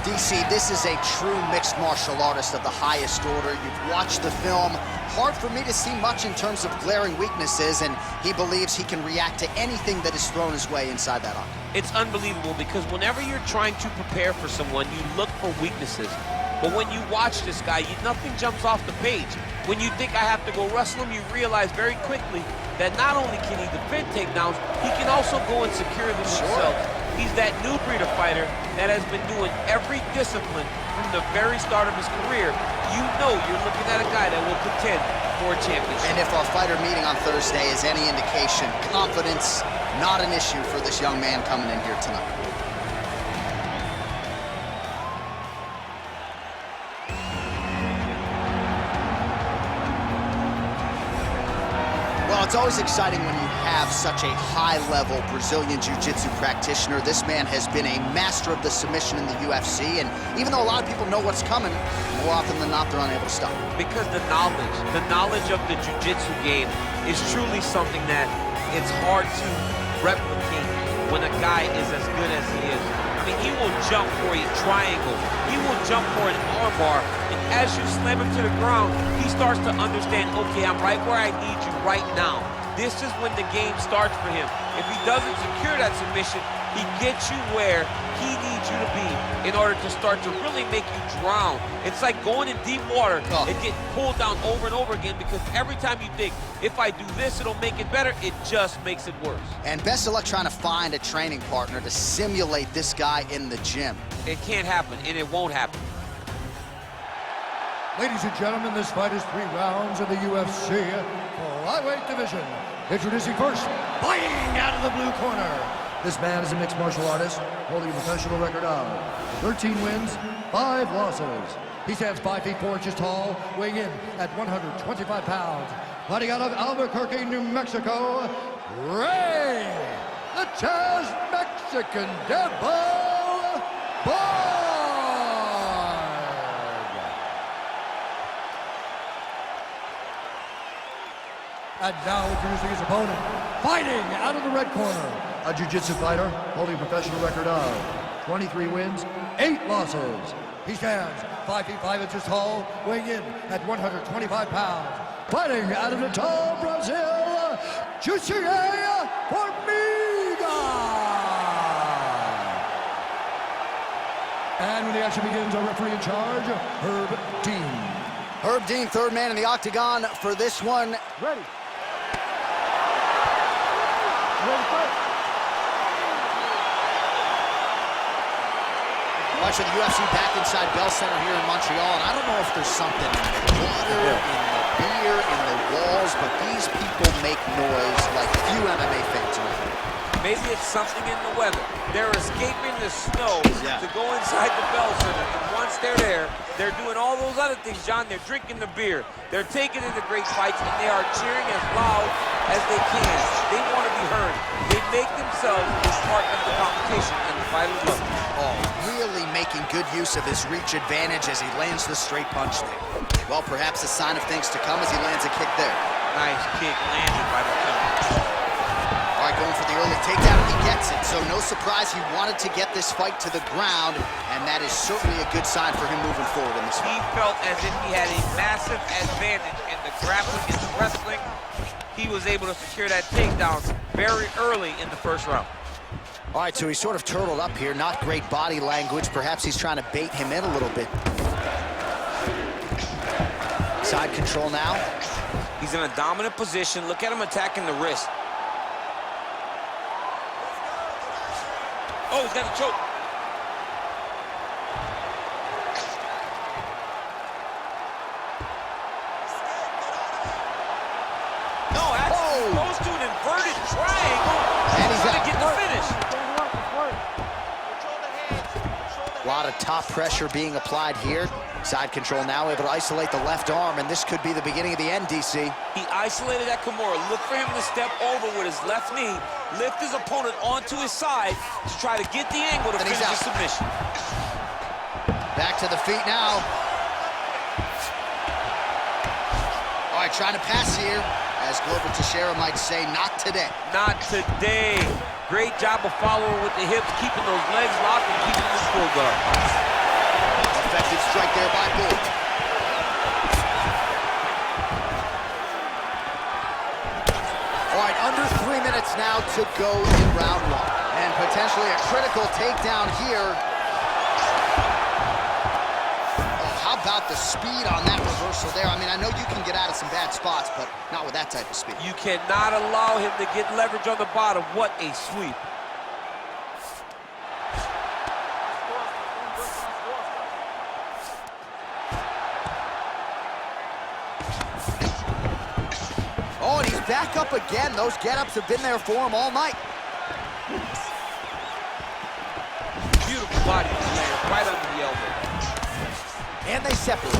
DC, this is a true mixed martial artist of the highest order. You've watched the film. Hard for me to see much in terms of glaring weaknesses, and he believes he can react to anything that is thrown his way inside that octagon. It's unbelievable because whenever you're trying to prepare for someone, you look for weaknesses. But when you watch this guy, nothing jumps off the page. When you think I have to go wrestle him, you realize very quickly that not only can he defend takedowns, he can also go and secure them himself. He's that new breed of fighter that has been doing every discipline from the very start of his career. You know you're looking at a guy that will contend for a championship. And if our fighter meeting on Thursday is any indication, confidence, not an issue for this young man coming in here tonight. Well, it's always exciting when you have such a high-level Brazilian Jiu-Jitsu practitioner. This man has been a master of the submission in the UFC, and even though a lot of people know what's coming, more often than not, they're unable to stop. Because the knowledge of the Jiu-Jitsu game is truly something that it's hard to replicate when a guy is as good as he is. I mean, he will jump for a triangle. He will jump for an armbar. And as you slam him to the ground, he starts to understand, okay, I'm right where I need you right now. This is when the game starts for him. If he doesn't secure that submission, he gets you where he needs you to be in order to start to really make you drown. It's like going in deep water and getting pulled down over and over again, because every time you think, if I do this, it'll make it better, it just makes it worse. And best of luck trying to find a training partner to simulate this guy in the gym. It can't happen, and it won't happen. Ladies and gentlemen, this fight is 3 rounds in the UFC flyweight division. Introducing first, fighting out of the blue corner. This man is a mixed martial artist, holding a professional record of 13 wins, 5 losses. He stands 5 feet 4 inches tall, weighing in at 125 pounds. Fighting out of Albuquerque, New Mexico, Ray, the Chaz Mexican Devil Borg. And now introducing his opponent, fighting out of the red corner, a jiu-jitsu fighter holding a professional record of 23 wins, 8 losses. He stands 5 feet 5 inches tall, weighing in at 125 pounds. Fighting out of Natal, Brazil, Jussier Formiga. And when the action begins, our referee in charge, Herb Dean. Herb Dean, third man in the octagon for this one. Ready. Watching the UFC back inside Bell Center here in Montreal, and I don't know if there's something in the water, in the beer, in the walls, but these people make noise like few MMA fans around here. Maybe it's something in the weather. They're escaping the snow to go inside the Bell Center. And once they're there, they're doing all those other things, John. They're drinking the beer. They're taking in the great fights, and they are cheering as loud as they can. They want to be heard. They make themselves part of the competition, and the fighters love it. Oh, really making good use of his reach advantage as he lands the straight punch there. Well, perhaps a sign of things to come as he lands a kick there. Nice kick landed by the counter. All right, going for the early takedown, he gets it. So no surprise he wanted to get this fight to the ground, and that is certainly a good sign for him moving forward in this fight. He felt as if he had a massive advantage in the grappling and the wrestling. He was able to secure that takedown very early in the first round. All right, so he's sort of turtled up here. Not great body language. Perhaps he's trying to bait him in a little bit. Side control now. He's in a dominant position. Look at him attacking the wrist. Oh, he's got a choke. No, actually goes to an inverted triangle. And he's trying to get the finish. A lot of top pressure being applied here. Side control now, able to isolate the left arm, and this could be the beginning of the end, DC. He isolated that Kimura. Look for him to step over with his left knee, lift his opponent onto his side to try to get the angle to finish the submission. Back to the feet now. All right, trying to pass here. As Glover Teixeira might say, not today. Not today. Great job of following with the hips, keeping those legs locked and keeping the full guard. strike there by Borg. All right, under 3 minutes now to go in round one. And potentially a critical takedown here. Oh, how about the speed on that reversal there? I mean, I know you can get out of some bad spots, but not with that type of speed. You cannot allow him to get leverage on the bottom. What a sweep. Oh, and he's back up again. Those get-ups have been there for him all night. Beautiful body slam right under the elbow. And they separate.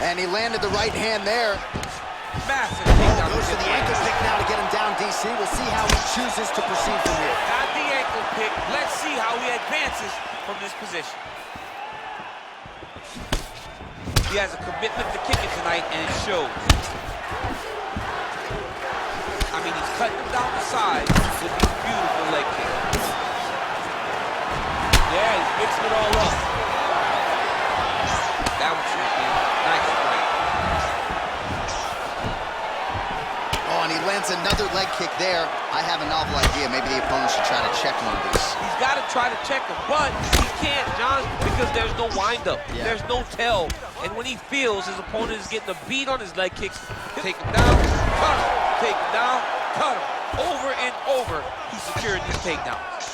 And he landed the right hand there. Massive Oh, takedown. goes to the ankle pick now to get him down, DC. We'll see how he chooses to proceed from here. Got the ankle pick. Let's see how he advances from this position. He has a commitment to kicking tonight, and it shows. I mean, he's cutting him down the side with these beautiful leg kicks. Yeah, he's mixing it all up. That was nice strike. Oh, and he lands another leg kick there. I have a novel idea. Maybe the opponent should try to check one of these. He's got to try to check him, but he can't, John, because there's no windup. Yeah. There's no tell. And when he feels his opponent is getting a beat on his leg kicks, take him down, cut him, take him down, cut him. Over and over, he's securing these takedowns.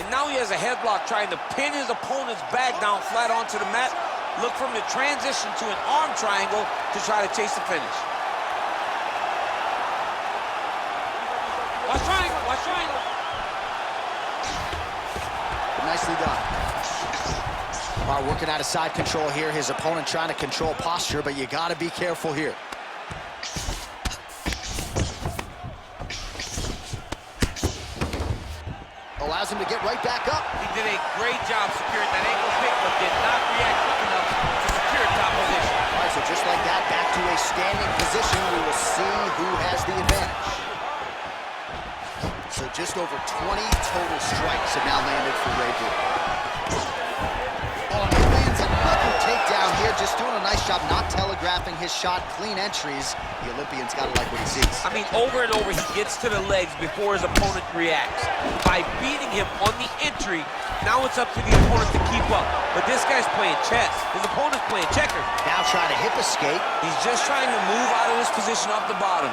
And now he has a headlock trying to pin his opponent's back down flat onto the mat. Look for him to transition to an arm triangle to try to chase the finish. Watch triangle, watch triangle. Nicely done. All right, working out of side control here. His opponent trying to control posture, but you got to be careful here. Allows him to get right back up. He did a great job securing that ankle pick, but did not react quick enough to secure top position. All right, so just like that, back to a standing position. We will see who has the advantage. So just over 20 total strikes have now landed for Ray Borg. Oh, and he lands another takedown here, just doing a nice job not telegraphing his shot. Clean entries. The Olympian's got to like what he sees. I mean, over and over, he gets to the legs before his opponent reacts. By beating him on the entry, now it's up to the opponent to keep up. But this guy's playing chess. His opponent's playing checkers. Now trying to hip escape. He's just trying to move out of this position off the bottom.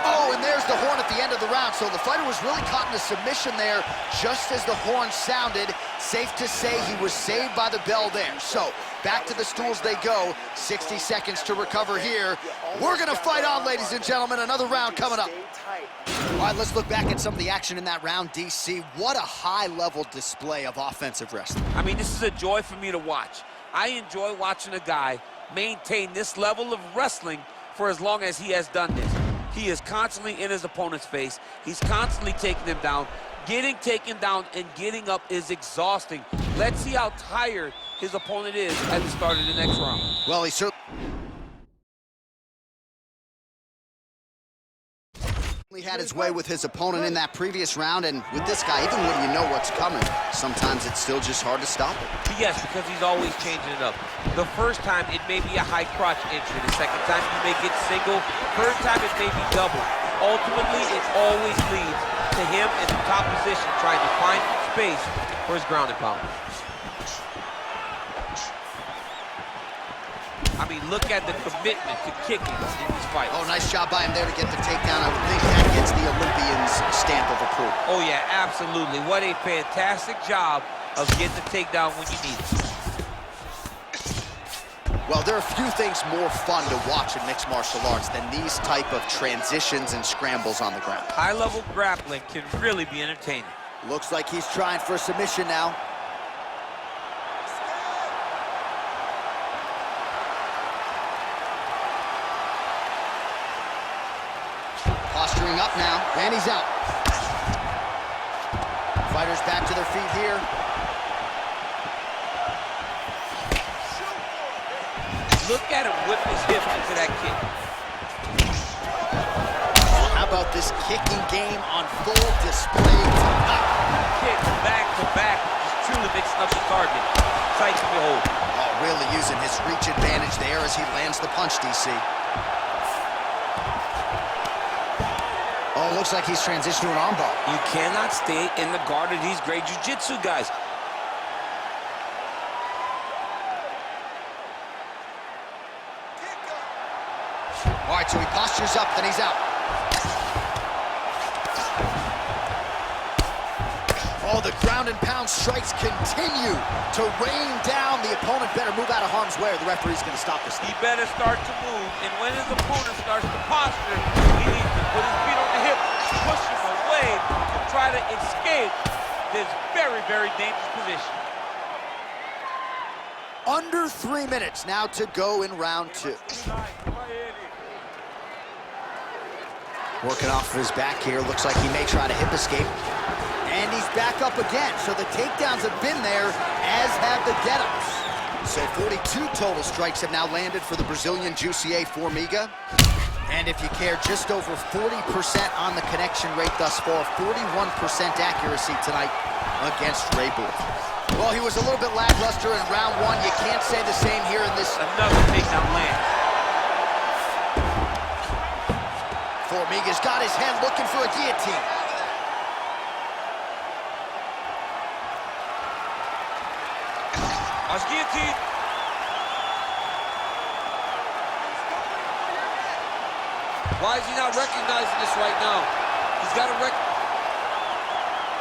Oh, and there's the horn at the end of the round. So the fighter was really caught in a submission there just as the horn sounded. Safe to say he was saved by the bell there. So back to the stools they go. 60 seconds to recover here. We're going to fight on, ladies and gentlemen. Another round coming up. All right, let's look back at some of the action in that round, DC. What a high-level display of offensive wrestling. I mean, this is a joy for me to watch. I enjoy watching a guy maintain this level of wrestling for as long as he has done this. He is constantly in his opponent's face. He's constantly taking him down. Getting taken down and getting up is exhausting. Let's see how tired his opponent is at the start of the next round. Well, he certainly had his way with his opponent in that previous round, and with this guy, even when you know what's coming, sometimes it's still just hard to stop him. Yes, because he's always changing it up. The first time, it may be a high crotch entry. The second time, you may get single. Third time, it may be double. Ultimately, it always leads to him in the top position, trying to find space for his ground and pound. I mean, look at the commitment to kicking in this fight. Oh, nice job by him there to get the takedown. I would think that gets the Olympian's stamp of approval. Oh, yeah, absolutely. What a fantastic job of getting the takedown when you need it. Well, there are few things more fun to watch in mixed martial arts than these type of transitions and scrambles on the ground. High-level grappling can really be entertaining. Looks like he's trying for submission now. Posturing up now, and he's out. Fighters back to their feet here. Look at him whip his hip into that kick. How about this kicking game on full display tonight. Kicks back to back, just truly mixing up the target. Sight to behold. Oh, really using his reach advantage there as he lands the punch, DC. Oh, looks like he's transitioned to an armbar. You cannot stay in the guard of these great jiu-jitsu guys. All right, so he postures up, then he's out. Oh, the ground and pound strikes continue to rain down. The opponent better move out of harm's way or the referee's going to stop this thing. He better start to move, and when his opponent starts to posture, he needs to put his feet on the hip, push him away, and try to escape this very, very dangerous position. Under 3 minutes now to go in round 2. Working off of his back here. Looks like he may try to hip escape. And he's back up again. So the takedowns have been there, as have the get-ups. So 42 total strikes have now landed for the Brazilian Jussier Formiga. And if you care, just over 40% on the connection rate thus far. 41% accuracy tonight against Ray Borg. Well, he was a little bit lackluster in round 1. You can't say the same here in this. Another takedown land. Formiga's got his head looking for a guillotine. Watch guillotine. Why is he not recognizing this right now? He's got to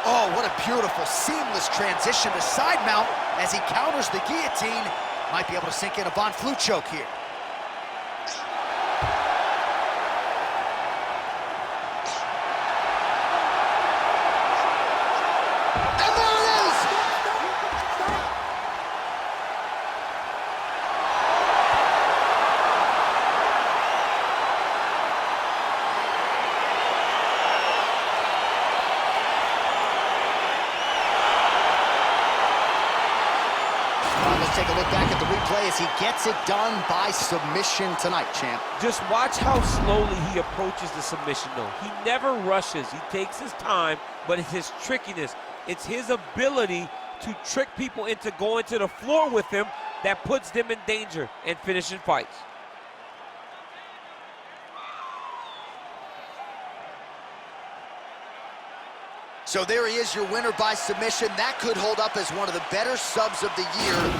Oh, what a beautiful, seamless transition to side mount as he counters the guillotine. Might be able to sink in a Von Flue choke here. And there it is! Let's take a look back at the replay as he gets it done by submission tonight, champ. Just watch how slowly he approaches the submission, though. He never rushes. He takes his time, but it's his trickiness. It's his ability to trick people into going to the floor with him that puts them in danger and finishing fights. So there he is, your winner by submission. That could hold up as one of the better subs of the year.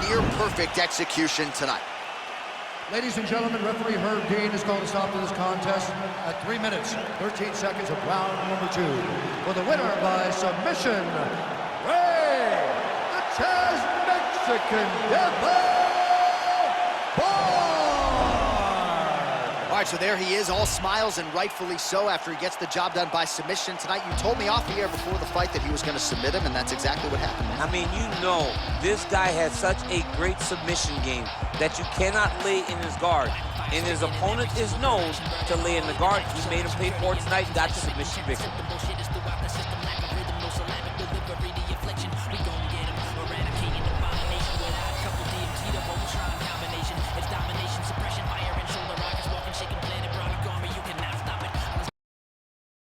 Near perfect execution tonight. Ladies and gentlemen, referee Herb Dean has called a stop to this contest at 3 minutes, 13 seconds of round number 2. For the winner by submission, Ray, the Chaz Mexican Devil Borg! All right, so there he is, all smiles, and rightfully so after he gets the job done by submission tonight. You told me off the air before the fight that he was going to submit him, and that's exactly what happened, man. I mean, you know, this guy has such a great submission game that you cannot lay in his guard. And his opponent is known to lay in the guard. He made him pay for it tonight, got the submission victory.